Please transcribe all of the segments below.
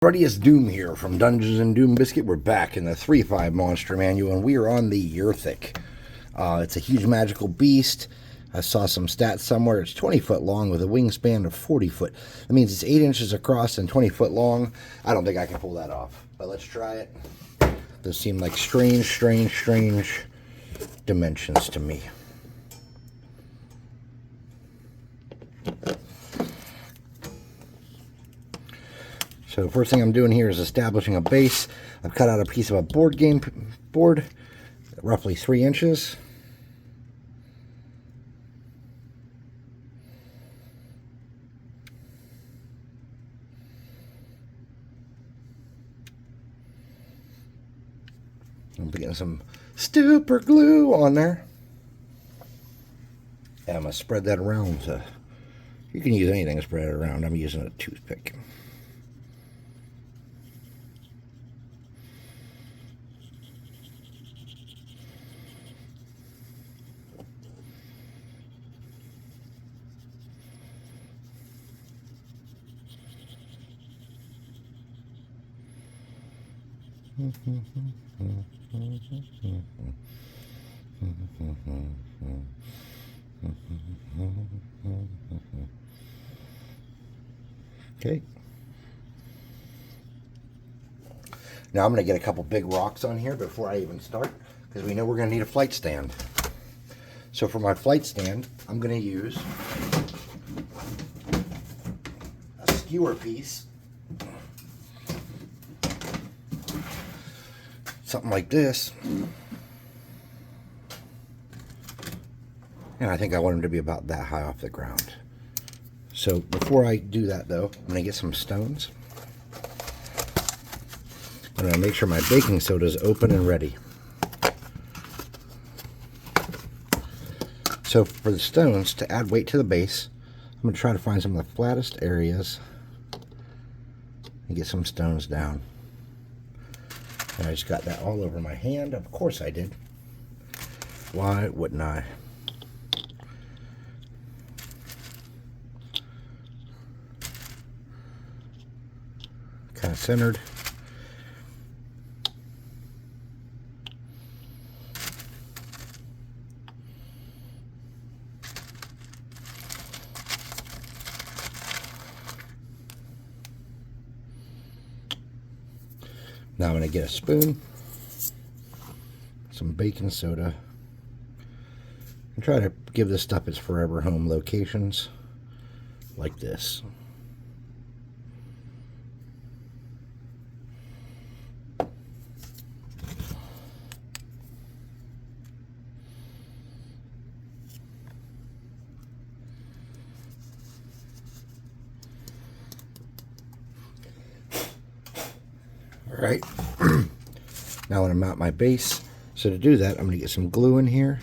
Everybody, it's Doom here from Dungeons and Doom Biscuit. We're back in the 3.5 Monster Manual, and we are on the Yrthak. It's a huge magical beast. I saw some stats somewhere. It's 20 foot long with a wingspan of 40 foot. That means it's 8 inches across and 20 foot long. I don't think I can pull that off, but let's try it. Those seem like strange dimensions to me. So the first thing I'm doing here is establishing a base. I've cut out a piece of a board game board, roughly 3 inches. I'm getting some super glue on there. And I'm going to spread that around. You can use anything to spread it around. I'm using a toothpick. Okay. Now I'm going to get a couple big rocks on here before I even start, because we know we're going to need a flight stand. So for my flight stand, I'm going to use a skewer piece. Something like this. And I think I want them to be about that high off the ground. So before I do that though, I'm going to get some stones. I'm going to make sure my baking soda is open and ready. So for the stones, to add weight to the base, I'm going to try to find some of the flattest areas and get some stones down. And I just got that all over my hand. Of course I did. Why wouldn't I? Kind of centered. Now I'm going to get a spoon, some baking soda, and try to give this stuff its forever home locations, like this. Alright, now I want to mount my base. So to do that, I'm going to get some glue in here,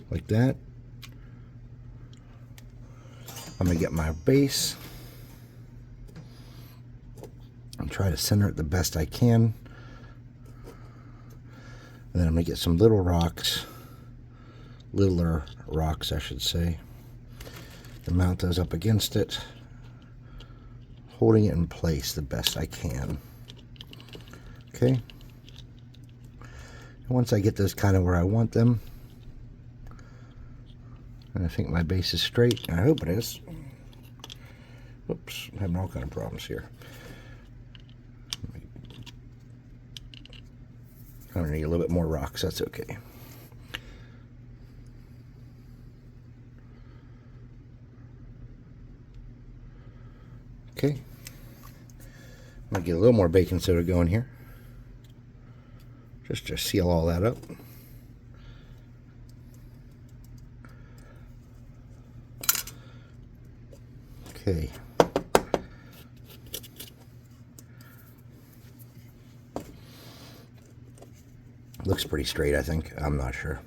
like that. I'm going to get my base and try to center it the best I can. And then I'm going to get some little rocks, littler rocks I should say, and mount those up against it, holding it in place the best I can. Okay. Once I get those kind of where I want them, and I think my base is straight, and I hope it is. Whoops, I'm having all kind of problems here. I'm gonna need a little bit more rocks, that's okay. Okay. I'm gonna get a little more baking soda going here. Just to seal all that up. Okay. Looks pretty straight, I think. I'm not sure.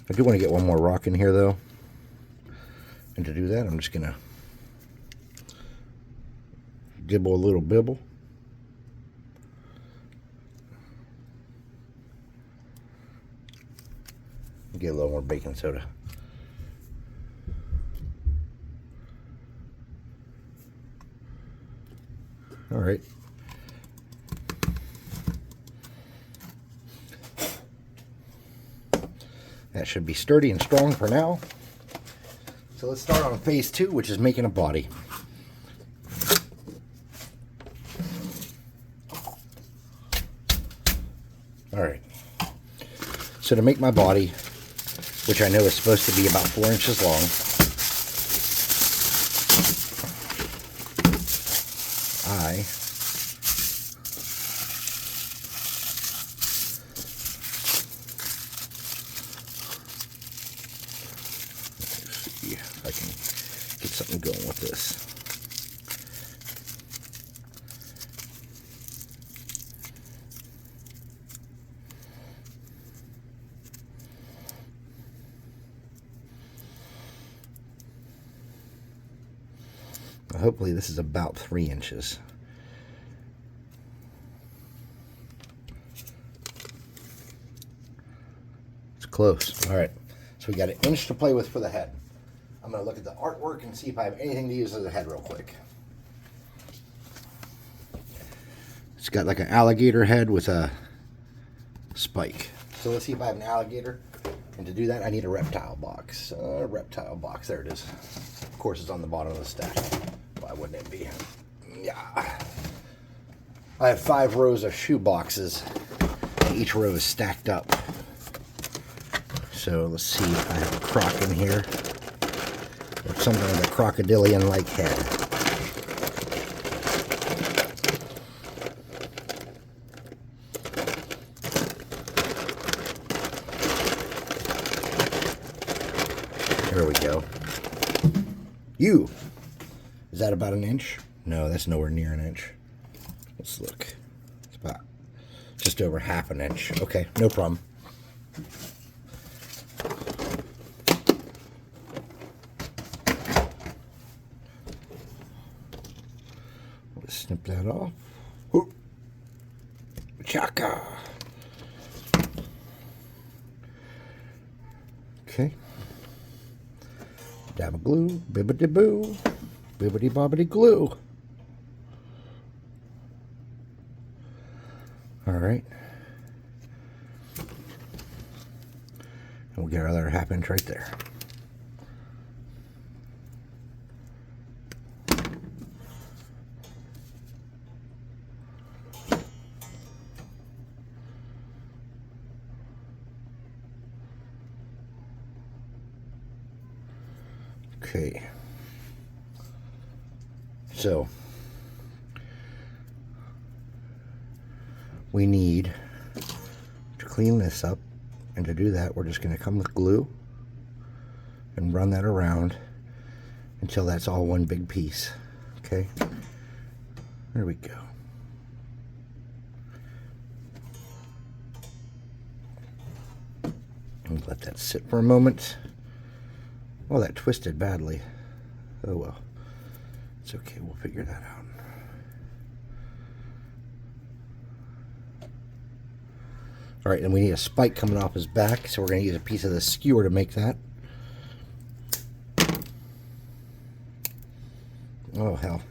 I do want to get one more rock in here, though. And to do that, I'm just going to dibble a little bibble. Get a little more baking soda. All right. That should be sturdy and strong for now. So let's start on phase 2, which is making a body. All right. So to make my body, which I know is supposed to be about 4 inches long, let's see if I can get something going with this. Hopefully this is about 3 inches. It's close. All right, so we got an inch to play with for the head. I'm going to look at the artwork and see if I have anything to use as a head real quick. It's got like an alligator head with a spike. So let's see if I have an alligator. And to do that, I need a reptile box. Reptile box, there it is. Of course, it's on the bottom of the stack. Why wouldn't it be? Yeah. I have 5 rows of shoe boxes, and each row is stacked up. So let's see if I have a croc in here, or something with a crocodilian-like head. There we go. You. Is that about an inch? No, that's nowhere near an inch. Let's look. It's about just over half an inch. Okay, no problem. Let's snip that off. Whoop. Chaka. Okay. Dab of glue, bibbidi boo, bibbidi bobbidi glue. All right. And we'll get our other half inch right there. Okay, so we need to clean this up, and to do that we're just going to come with glue and run that around until that's all one big piece. Okay, there we go. And let that sit for a moment. Oh, that twisted badly. Oh well. It's okay, we'll figure that out. Alright, and we need a spike coming off his back, so we're going to use a piece of the skewer to make that. Oh, hell.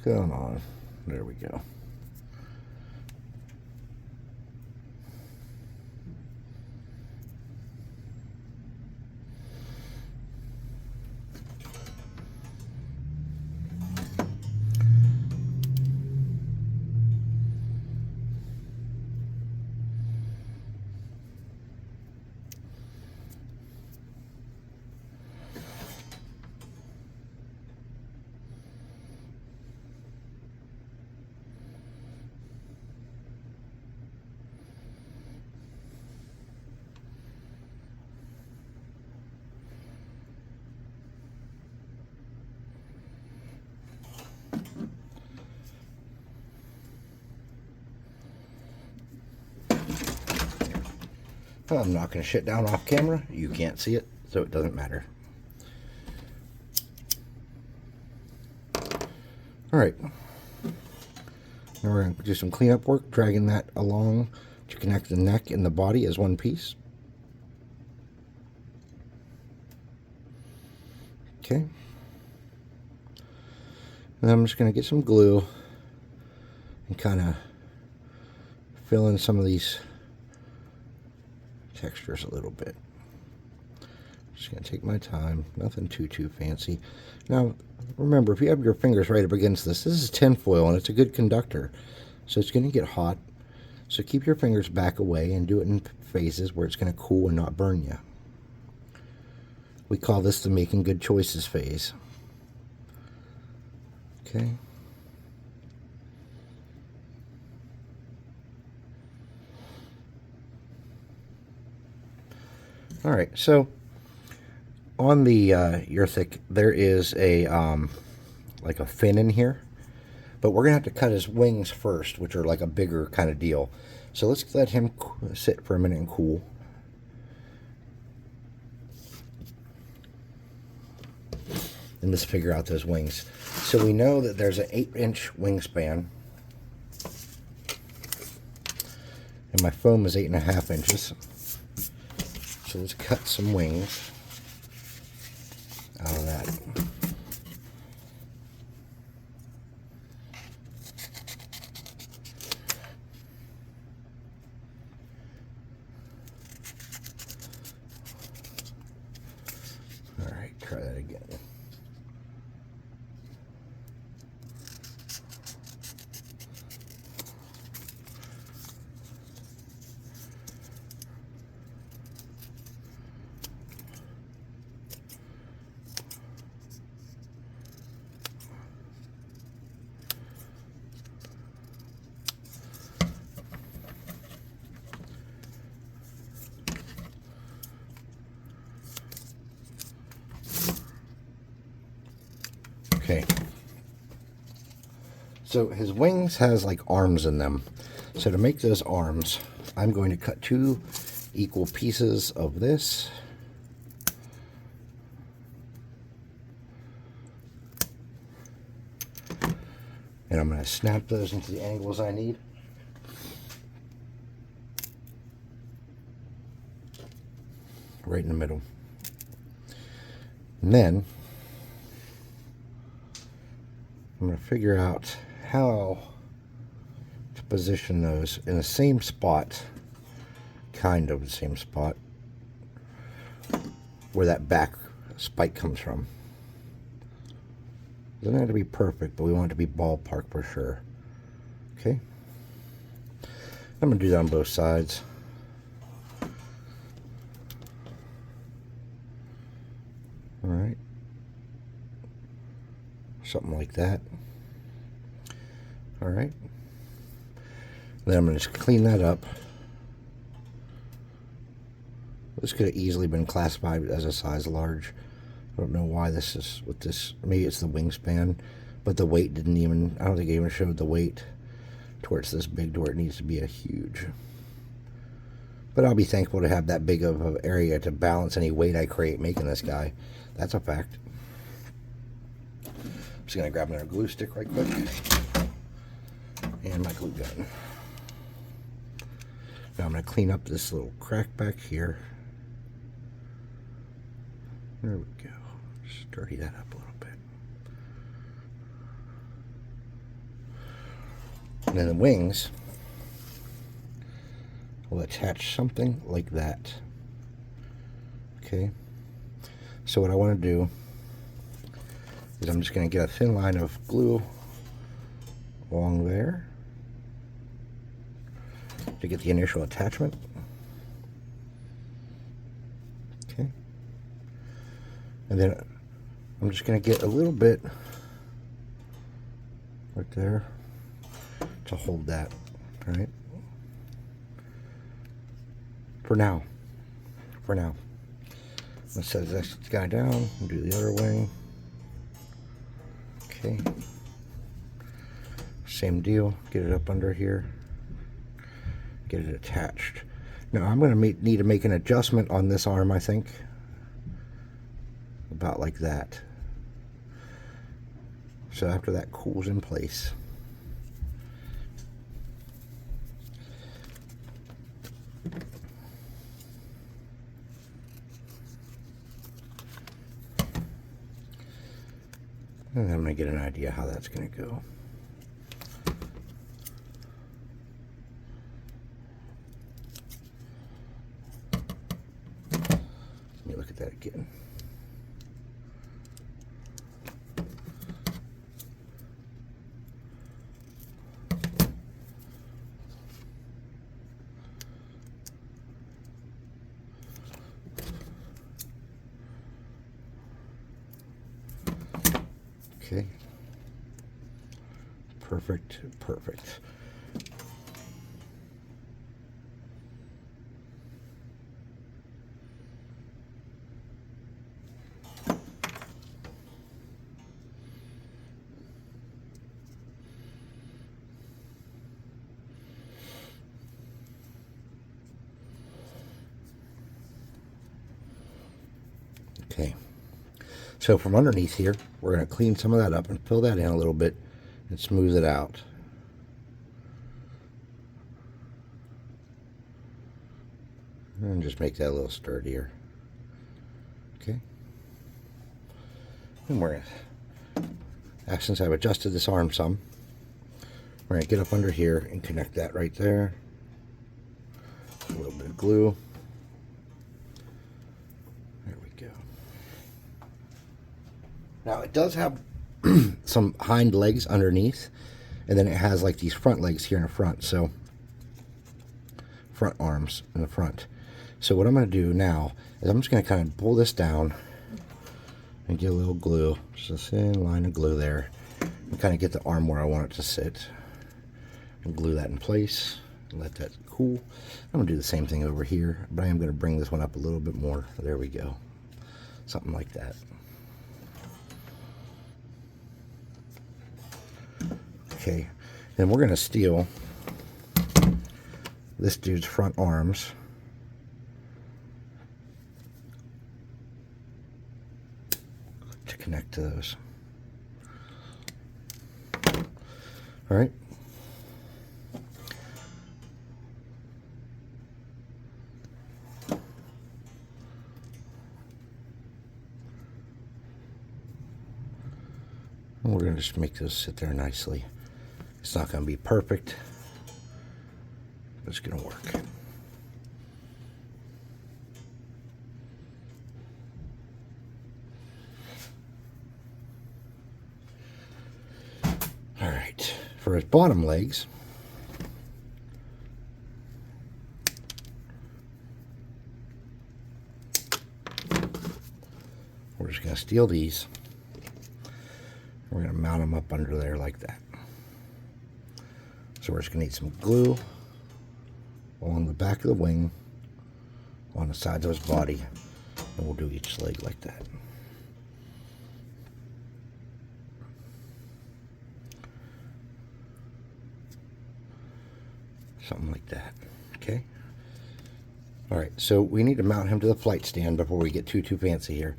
Come on. There we go. I'm knocking shit down off camera. You can't see it, so it doesn't matter. Alright. Now we're going to do some cleanup work, dragging that along to connect the neck and the body as one piece. Okay. And then I'm just going to get some glue and kind of fill in some of these textures a little bit. Just going to take my time, nothing too fancy. Now, remember, if you have your fingers right up against this is tinfoil and it's a good conductor, so it's going to get hot. So keep your fingers back away and do it in phases where it's going to cool and not burn you. We call this the making good choices phase. Okay. All right, so on the Yrthak, there is a like a fin in here, but we're gonna have to cut his wings first, which are like a bigger kind of deal. So let's let him sit for a minute and cool. And let's figure out those wings. So we know that there's an 8-inch wingspan, and my foam is 8.5 inches. So let's cut some wings out of that. All right, try that again. Okay, so his wings has like arms in them. So to make those arms, I'm going to cut 2 equal pieces of this. And I'm going to snap those into the angles I need. Right in the middle. And then I'm going to figure out how to position those in the same spot, kind of the same spot, where that back spike comes from. Doesn't have to be perfect, but we want it to be ballpark for sure. Okay. I'm going to do that on both sides. All right. Something like that. All right. Then I'm going to just clean that up. This could have easily been classified as a size large. I don't know why this is with this. Maybe it's the wingspan, but the weight didn't even, I don't think it even showed the weight to where it's this big to where it needs to be a huge. But I'll be thankful to have that big of an area to balance any weight I create making this guy. That's a fact. I'm just going to grab another glue stick right quick. And my glue gun. Now I'm going to clean up this little crack back here. There we go. Just dirty that up a little bit. And then the wings will attach something like that. Okay. So what I want to do is I'm just going to get a thin line of glue along there to get the initial attachment. Okay. And then I'm just going to get a little bit right there to hold that. All right. For now. Let's set this guy down and do the other wing. Okay. Same deal. Get it up under here. Get it attached. Now I'm going to need to make an adjustment on this arm, I think. About like that. So after that cools in place, and I'm going to get an idea how that's going to go. Let me look at that again. Okay. Perfect, perfect. Okay. So from underneath here, we're going to clean some of that up and fill that in a little bit and smooth it out. And just make that a little sturdier. Okay. And we're going to, since I've adjusted this arm some, we're going to get up under here and connect that right there. A little bit of glue. There we go. Now it does have some hind legs underneath, and then it has like these front legs here in the front, so front arms in the front. So what I'm going to do now is I'm just going to kind of pull this down and get a little glue, just a thin line of glue there, and kind of get the arm where I want it to sit, and glue that in place and let that cool. I'm going to do the same thing over here, but I am going to bring this one up a little bit more. There we go. Something like that. Okay, then we're going to steal this dude's front arms. To connect to those. All right. And we're going to just make those sit there nicely. It's not going to be perfect, but it's going to work. All right, for his bottom legs, we're just going to steal these. We're going to mount them up under there like that. So we're just going to need some glue along the back of the wing, on the sides of his body, and we'll do each leg like that. Something like that. Okay. All right, so we need to mount him to the flight stand before we get too fancy here.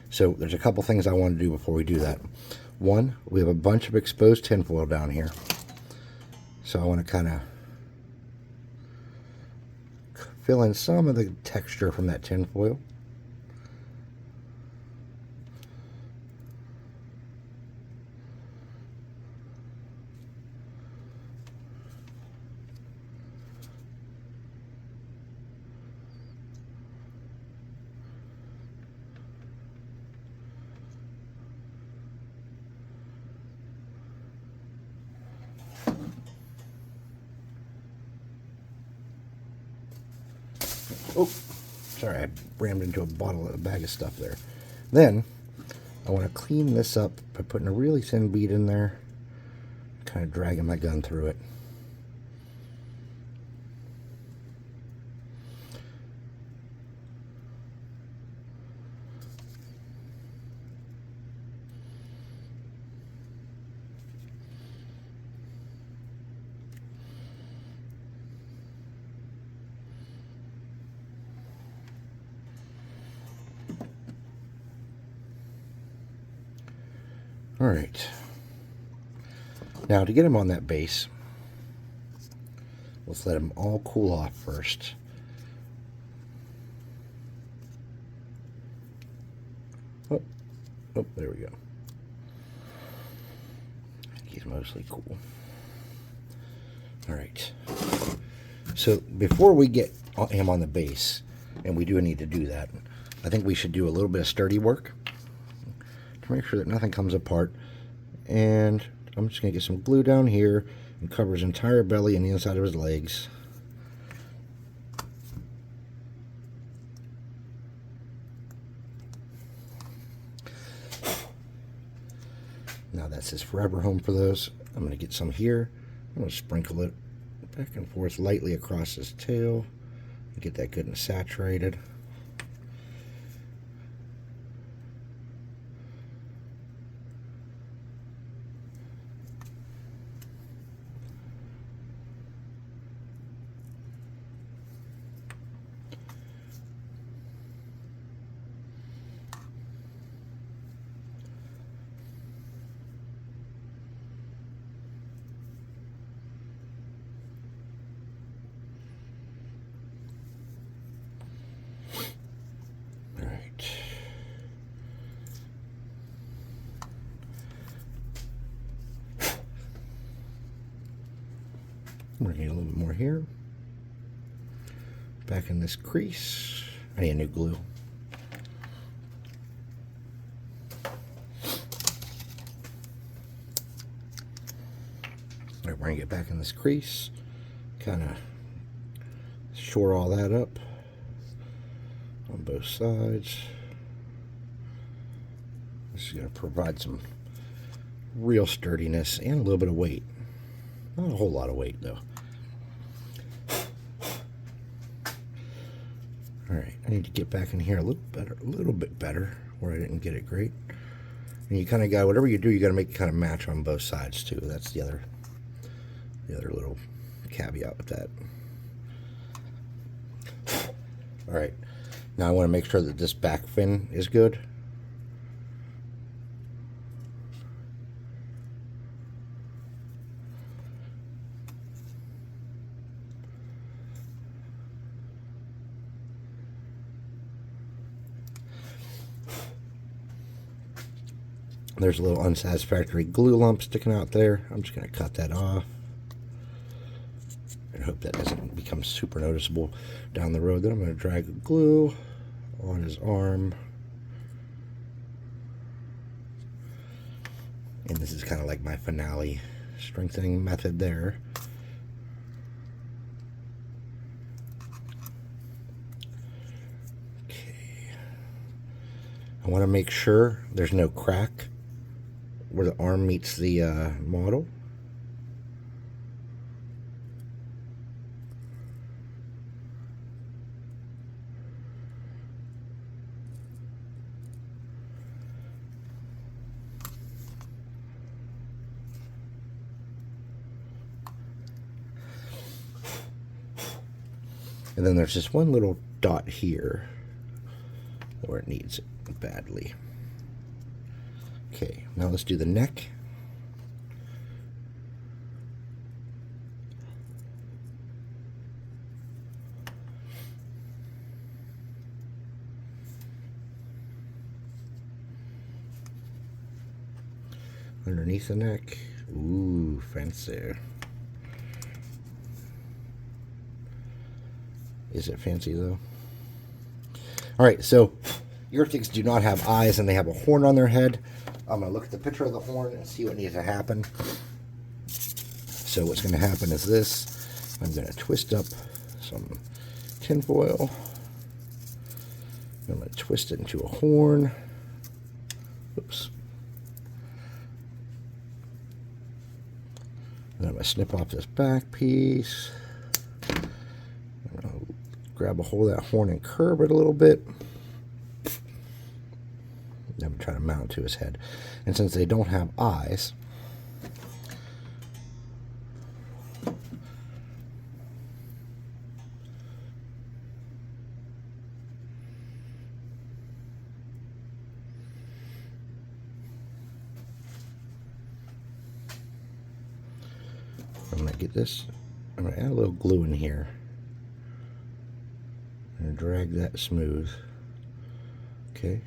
So there's a couple things I want to do before we do that. One, we have a bunch of exposed tinfoil down here. So I want to kind of fill in some of the texture from that tinfoil. Oh, sorry, I rammed into a bag of stuff there. Then, I want to clean this up by putting a really thin bead in there, kind of dragging my gun through it. right. Now to get him on that base, let's let him all cool off first. Oh, there we go. He's mostly cool. All right. So before we get him on the base, and we do need to do that, I think we should do a little bit of sturdy work to make sure that nothing comes apart. And I'm just going to get some glue down here and cover his entire belly and the inside of his legs. Now that's his forever home for those. I'm going to get some here. I'm going to sprinkle it back and forth lightly across his tail. Get that good and saturated. We're going to get a little bit more here. Back in this crease. I need a new glue. Alright, we're going to get back in this crease. Kind of shore all that up on both sides. This is going to provide some real sturdiness and a little bit of weight. Not a whole lot of weight, though. Alright, I need to get back in here a little bit better, where I didn't get it great. And you kind of got, whatever you do, you got to make it kind of match on both sides, too. That's the other little caveat with that. Alright, now I want to make sure that this back fin is good. There's a little unsatisfactory glue lump sticking out there. I'm just going to cut that off. I hope that doesn't become super noticeable down the road. Then I'm going to drag the glue on his arm. And this is kind of like my finale strengthening method there. Okay. I want to make sure there's no crack where the arm meets the model. And then there's just one little dot here where it needs it badly. Okay, now let's do the neck. Underneath the neck. Ooh, fancy. Is it fancy though? Alright, so Yrthaks do not have eyes and they have a horn on their head. I'm going to look at the picture of the horn and see what needs to happen. So what's going to happen is this. I'm going to twist up some tin foil. I'm going to twist it into a horn. Oops. Then I'm going to snip off this back piece. I'm going to grab a hold of that horn and curve it a little bit. I'm trying to mount it to his head. And since they don't have eyes, get this. I'm going to add a little glue in here and drag that smooth. Okay.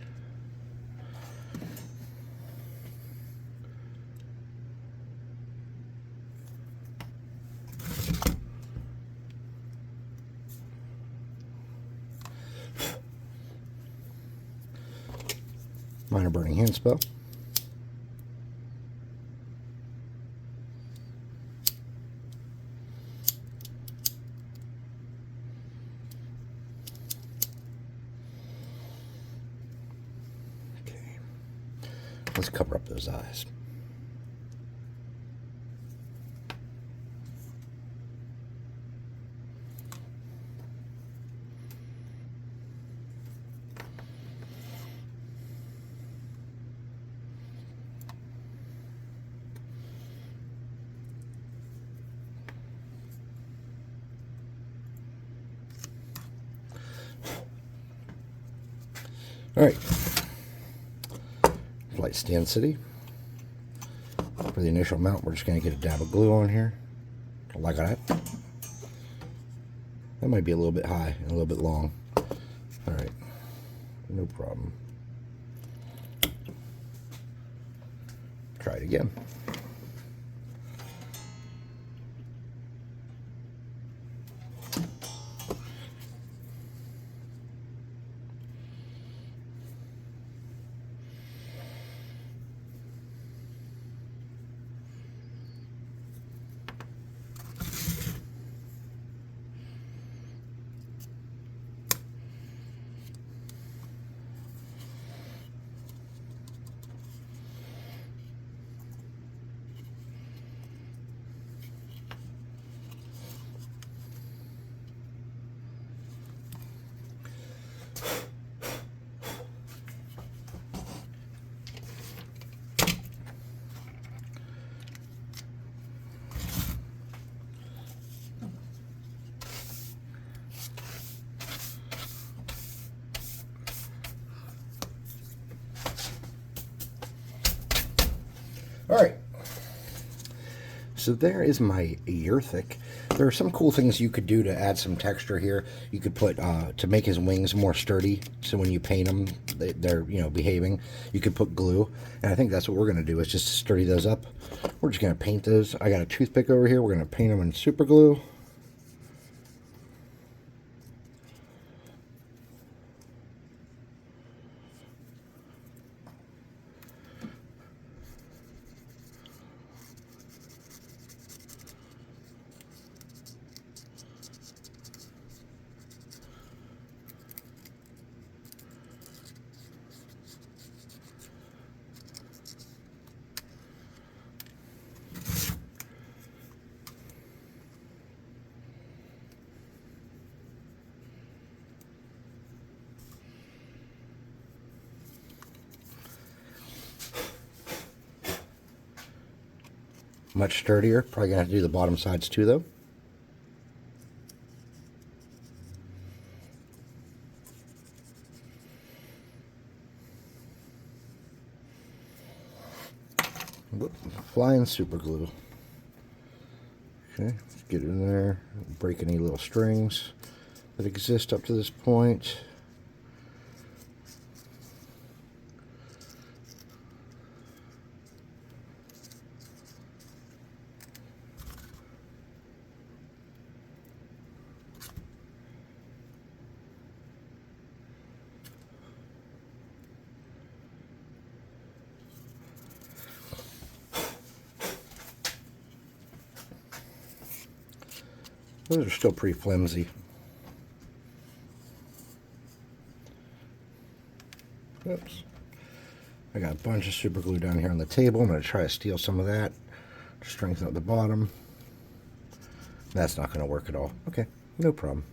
Minor burning hand spell. Okay. Let's cover up those eyes. All right, Flight Stand City. For the initial mount, we're just going to get a dab of glue on here, like that. That might be a little bit high and a little bit long. All right, no problem. Try it again. All right, so there is my Yrthak. There are some cool things you could do to add some texture here. You could put, to make his wings more sturdy, so when you paint them, they're, you know, behaving. You could put glue, and I think that's what we're going to do, is just sturdy those up. We're just going to paint those. I got a toothpick over here. We're going to paint them in super glue. Much sturdier. Probably going to have to do the bottom sides too, though. Flying super glue. Okay, let's get it in there. Break any little strings that exist up to this point. Those are still pretty flimsy. Oops. I got a bunch of super glue down here on the table. I'm going to try to steal some of that to strengthen up the bottom. That's not going to work at all. Okay, no problem.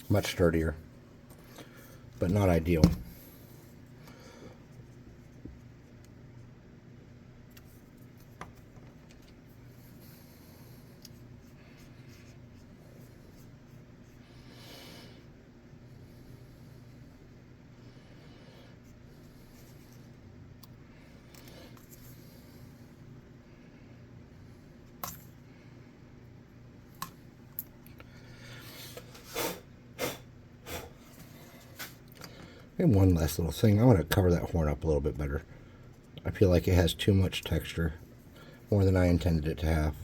Much sturdier, but not ideal. And one last little thing, I want to cover that horn up a little bit better. I feel like it has too much texture, more than I intended it to have.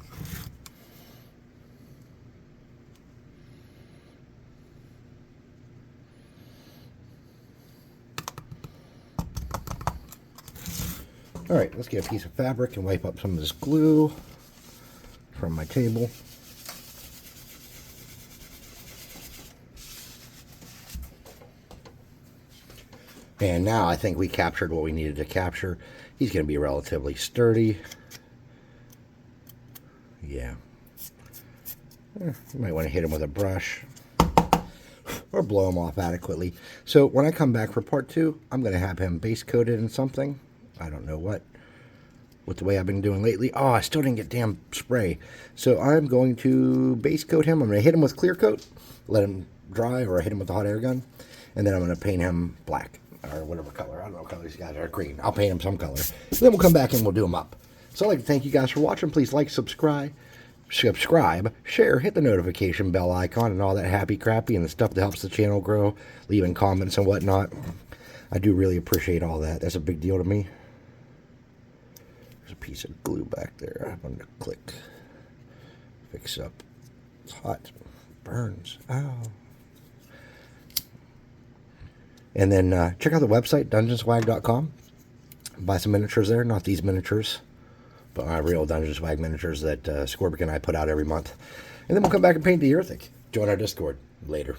Alright, let's get a piece of fabric and wipe up some of this glue from my table. And now I think we captured what we needed to capture. He's going to be relatively sturdy. Yeah. You might want to hit him with a brush or blow him off adequately. So when I come back for part 2, I'm going to have him base coated in something. I don't know what. With the way I've been doing lately. Oh, I still didn't get damn spray. So I'm going to base coat him. I'm going to hit him with clear coat, let him dry, or hit him with the hot air gun. And then I'm going to paint him black. Or whatever color. I don't know what color these guys are. Green. I'll paint them some color. Then we'll come back and we'll do them up. So I'd like to thank you guys for watching. Please like, subscribe, share, hit the notification bell icon and all that happy crappy and the stuff that helps the channel grow. Leaving comments and whatnot. I do really appreciate all that. That's a big deal to me. There's a piece of glue back there. I'm going to click. Fix up. It's hot. Burns. Ow. And then check out the website, dungeonswag.com. Buy some miniatures there. Not these miniatures, but my real Dungeon Swag miniatures that Scorbic and I put out every month. And then we'll come back and paint the Yrthak. Join our Discord later.